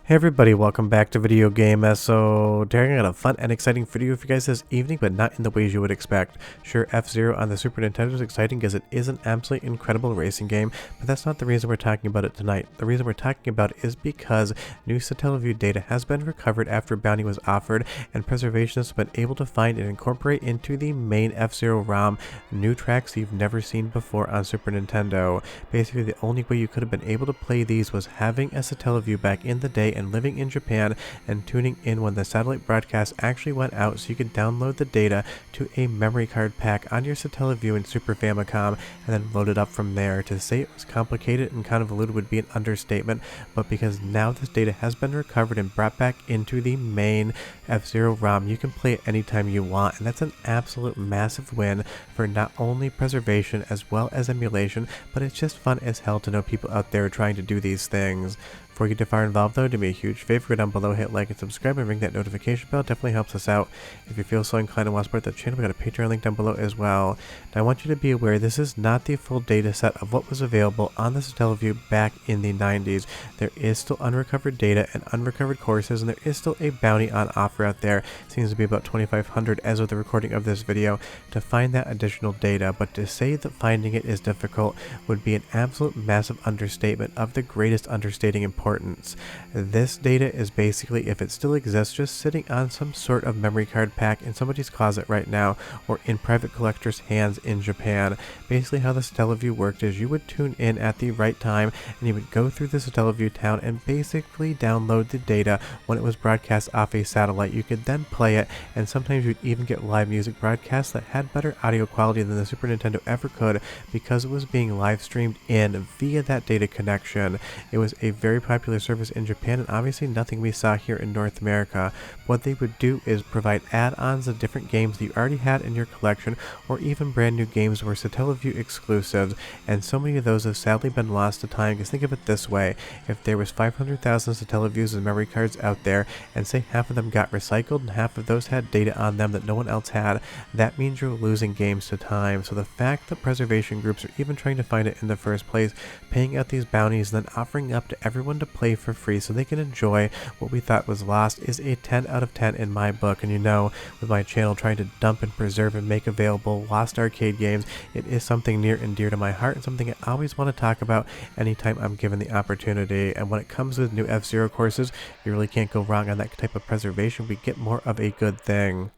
Hey everybody, welcome back to Video Game So today I got a fun and exciting video for you guys this evening, but not in the ways you would expect. Sure, F-Zero on the Super Nintendo is exciting because it is an absolutely incredible racing game, but that's not the reason we're talking about it tonight. The reason we're talking about it is because new Satellaview data has been recovered after a bounty was offered, and preservationists have been able to find and incorporate into the main F-Zero ROM new tracks you've never seen before on Super Nintendo. Basically, the only way you could have been able to play these was having a Satellaview back in the day and living in Japan and tuning in when the satellite broadcast actually went out, so you could download the data to a memory card pack on your Satellaview and Super Famicom and then load it up from there. To say it was complicated and convoluted would be an understatement, but because now this data has been recovered and brought back into the main F-Zero ROM, you can play it anytime you want, and that's an absolute massive win for not only preservation as well as emulation, but it's just fun as hell to know people out there trying to do these things. Before you get too far involved though, do me a huge favor, go down below, hit like and subscribe, and ring that notification bell. It definitely helps us out. If you feel so inclined and want to support the channel, we got a Patreon link down below as well. Now I want you to be aware this is not the full data set of what was available on the Satellaview back in the 90s. There is still unrecovered data and unrecovered courses, and there is still a bounty on offer out there. It seems to be about 2,500 as of the recording of this video to find that additional data, but to say that finding it is difficult would be an absolute massive understatement of the greatest understating importance. This data is basically, if it still exists, just sitting on some sort of memory card pack in somebody's closet right now or in private collectors' hands in Japan. Basically how the Satellaview worked is you would tune in at the right time and you would go through the Satellaview town and basically download the data when it was broadcast off a satellite. You could then play it, and sometimes you'd even get live music broadcasts that had better audio quality than the Super Nintendo ever could because it was being live streamed in via that data connection. It was a very popular service in Japan, and obviously nothing we saw here in North America. What they would do is provide add-ons of different games that you already had in your collection, or even brand new games were Satellaview exclusives, and so many of those have sadly been lost to time. Because think of it this way, if there was 500,000 Satellaviews and memory cards out there, and say half of them got recycled and half of those had data on them that no one else had, that means you're losing games to time. So the fact that preservation groups are even trying to find it in the first place, paying out these bounties, and then offering up to everyone to play for free so they can enjoy what we thought was lost, is a 10 out of 10 in my book. And you know, with my channel trying to dump and preserve and make available lost arcade games, it is something near and dear to my heart and something I always want to talk about anytime I'm given the opportunity. And when it comes with new F-Zero courses, you really can't go wrong on that type of preservation. We get more of a good thing.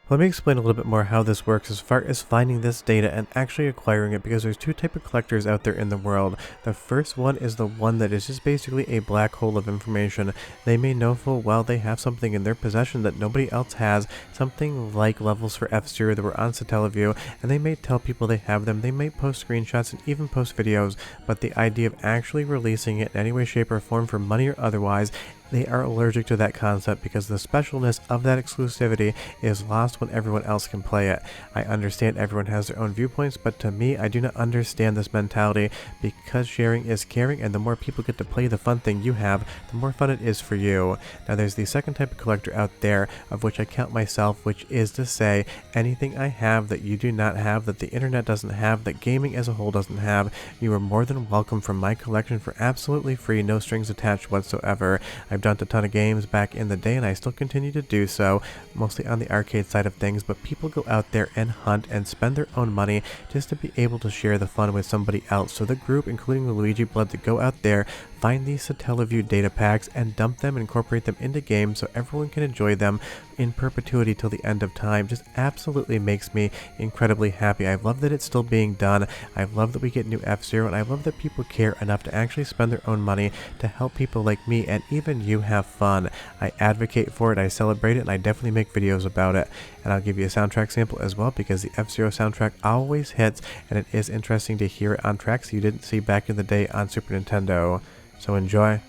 Let me explain a little bit more how this works as far as finding this data and actually acquiring it, because there's two types of collectors out there in the world. The first one is the one that is just basically a black hole of information. They may know full well they have something in their possession that nobody else has, something like levels for F-Zero that were on Satellaview, and they may tell people they have them, they may post screenshots and even post videos, but the idea of actually releasing it in any way, shape, or form for money or otherwise, they are allergic to that concept because the specialness of that exclusivity is lost when everyone else can play it. I understand everyone has their own viewpoints, but to me, I do not understand this mentality, because sharing is caring, and the more people get to play the fun thing you have, the more fun it is for you. Now there's the second type of collector out there, of which I count myself, which is to say anything I have that you do not have, that the internet doesn't have, that gaming as a whole doesn't have, you are more than welcome from my collection for absolutely free, no strings attached whatsoever. I've done a ton of games back in the day, and I still continue to do so, mostly on the arcade side of things, but people go out there and hunt and spend their own money just to be able to share the fun with somebody else. So the group, including the Luigi Blood, that go out there, find these Satellaview data packs and dump them and incorporate them into games so everyone can enjoy them in perpetuity till the end of time, just absolutely makes me incredibly happy. I love that it's still being done. I love that we get new F-Zero, and I love that people care enough to actually spend their own money to help people like me and even you have fun. I advocate for it, I celebrate it, and I definitely make videos about it. And I'll give you a soundtrack sample as well, because the F-Zero soundtrack always hits, and it is interesting to hear it on tracks you didn't see back in the day on Super Nintendo. So enjoy.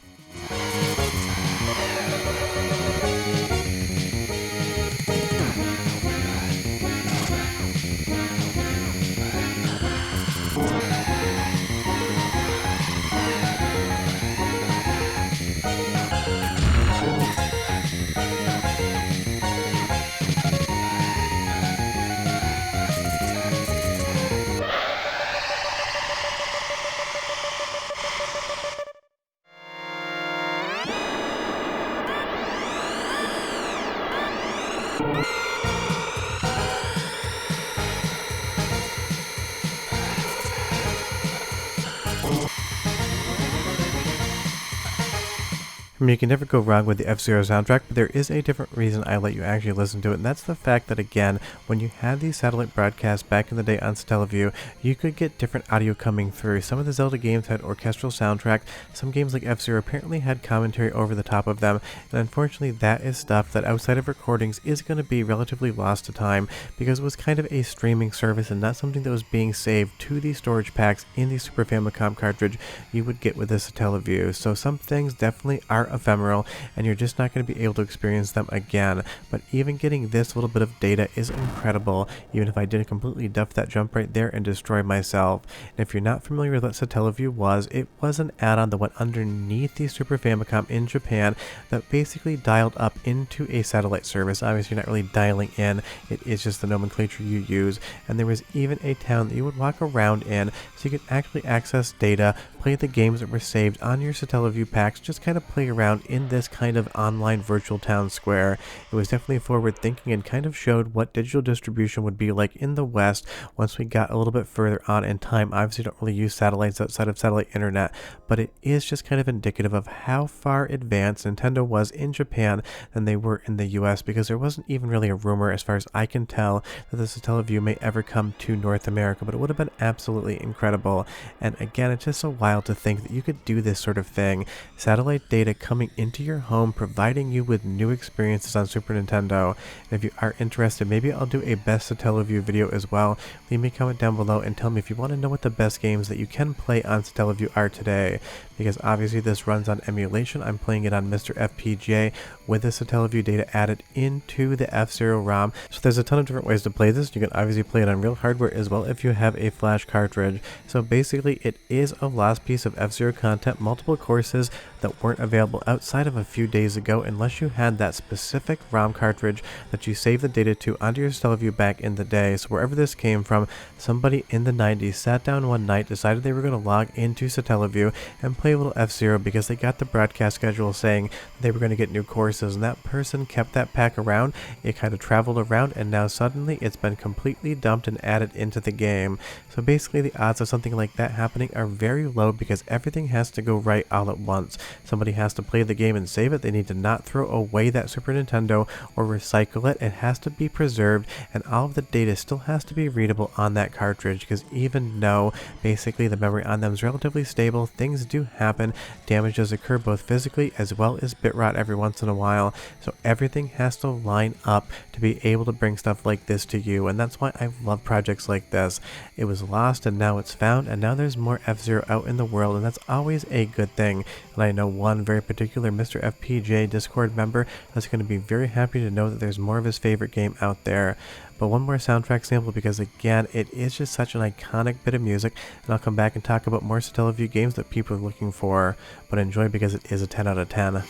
I mean, you can never go wrong with the F-Zero soundtrack, but there is a different reason I let you actually listen to it, and that's the fact that, again, when you had these satellite broadcasts back in the day on Satellaview, you could get different audio coming through. Some of the Zelda games had orchestral soundtrack, some games like F-Zero apparently had commentary over the top of them, and unfortunately that is stuff that outside of recordings is going to be relatively lost to time, because it was kind of a streaming service and not something that was being saved to the storage packs in the Super Famicom cartridge you would get with this Satellaview. So some things definitely are ephemeral and you're just not going to be able to experience them again, but even getting this little bit of data is incredible, even if I didn't completely duff that jump right there and destroy myself. And if you're not familiar with what Satellaview was, it was an add-on that went underneath the Super Famicom in Japan that basically dialed up into a satellite service. Obviously you're not really dialing in, it is just the nomenclature you use, and there was even a town that you would walk around in so you could actually access data, play the games that were saved on your Satellaview packs, just kind of play around in this kind of online virtual town square. It was definitely forward thinking and kind of showed what digital distribution would be like in the West once we got a little bit further on in time. Obviously don't really use satellites outside of satellite internet, but it is just kind of indicative of how far advanced Nintendo was in Japan than they were in the US, because there wasn't even really a rumor, as far as I can tell, that the Satellaview may ever come to North America, but it would have been absolutely incredible. And again, it's just so wild to think that you could do this sort of thing. Satellite data coming into your home, providing you with new experiences on Super Nintendo. And if you are interested, maybe I'll do a best Satellaview video as well. Leave me a comment down below and tell me if you want to know what the best games that you can play on Satellaview are today, because obviously this runs on emulation. I'm playing it on MiSTer FPGA with the Satellaview data added into the F-Zero ROM. So there's a ton of different ways to play this. You can obviously play it on real hardware as well if you have a flash cartridge. So basically it is a lost piece of F-Zero content, multiple courses that weren't available outside of a few days ago unless you had that specific ROM cartridge that you saved the data to onto your Satellaview back in the day. So wherever this came from, somebody in the 90s sat down one night, decided they were going to log into Satellaview and play a little F-Zero because they got the broadcast schedule saying they were going to get new courses, and that person kept that pack around. It kind of traveled around, and now suddenly it's been completely dumped and added into the game. So basically the odds of something like that happening are very low, because everything has to go right all at once. Somebody has to play the game and save it. They need to not throw away that Super Nintendo or recycle it. It has to be preserved, and all of the data still has to be readable on that cartridge, because even though basically the memory on them is relatively stable, things do happen. Damage does occur both physically as well as bit rot every once in a while. So everything has to line up to be able to bring stuff like this to you, and that's why I love projects like this. It was lost and now it's found, and now there's more F-Zero out in the world, and that's always a good thing. And I know one very particular MiSTer FPGA Discord member that's going to be very happy to know that there's more of his favorite game out there. But one more soundtrack sample, because again, it is just such an iconic bit of music, and I'll come back and talk about more Satellaview games that people are looking for. But enjoy, because it is a 10 out of 10.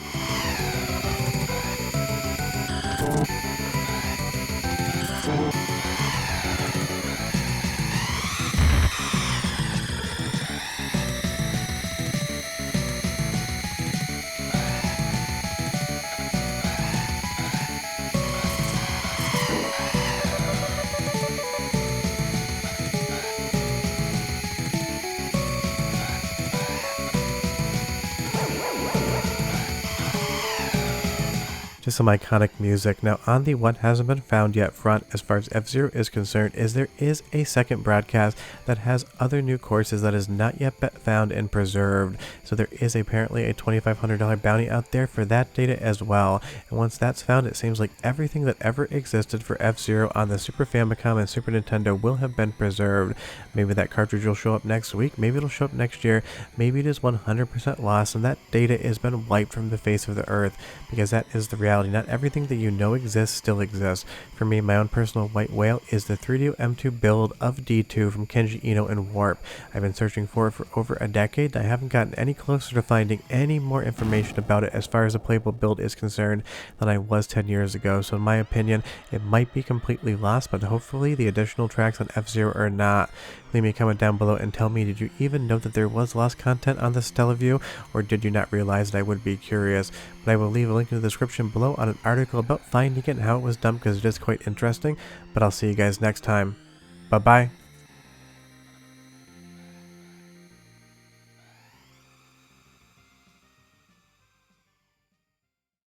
Just some iconic music. Now on the what hasn't been found yet front, as far as F-Zero is concerned, is there is a second broadcast that has other new courses that is not yet found and preserved. So there is apparently a $2,500 bounty out there for that data as well. And once that's found, it seems like everything that ever existed for F-Zero on the Super Famicom and Super Nintendo will have been preserved. Maybe that cartridge will show up next week, maybe it'll show up next year, maybe it is 100% lost and that data has been wiped from the face of the earth, because that is the reality. Not everything that you know exists still exists. For me, my own personal white whale is the 3DO M2 build of D2 from Kenji Eno and Warp. I've been searching for it for over a decade. I haven't gotten any closer to finding any more information about it as far as a playable build is concerned than I was 10 years ago. So in my opinion, it might be completely lost, but hopefully the additional tracks on F-Zero are not. Leave me a comment down below and tell me, did you even know that there was lost content on the Satellaview, or did you not realize that? I would be curious. But I will leave a link in the description below below on an article about finding it and how it was done because it is quite interesting. But I'll see you guys next time. Bye bye.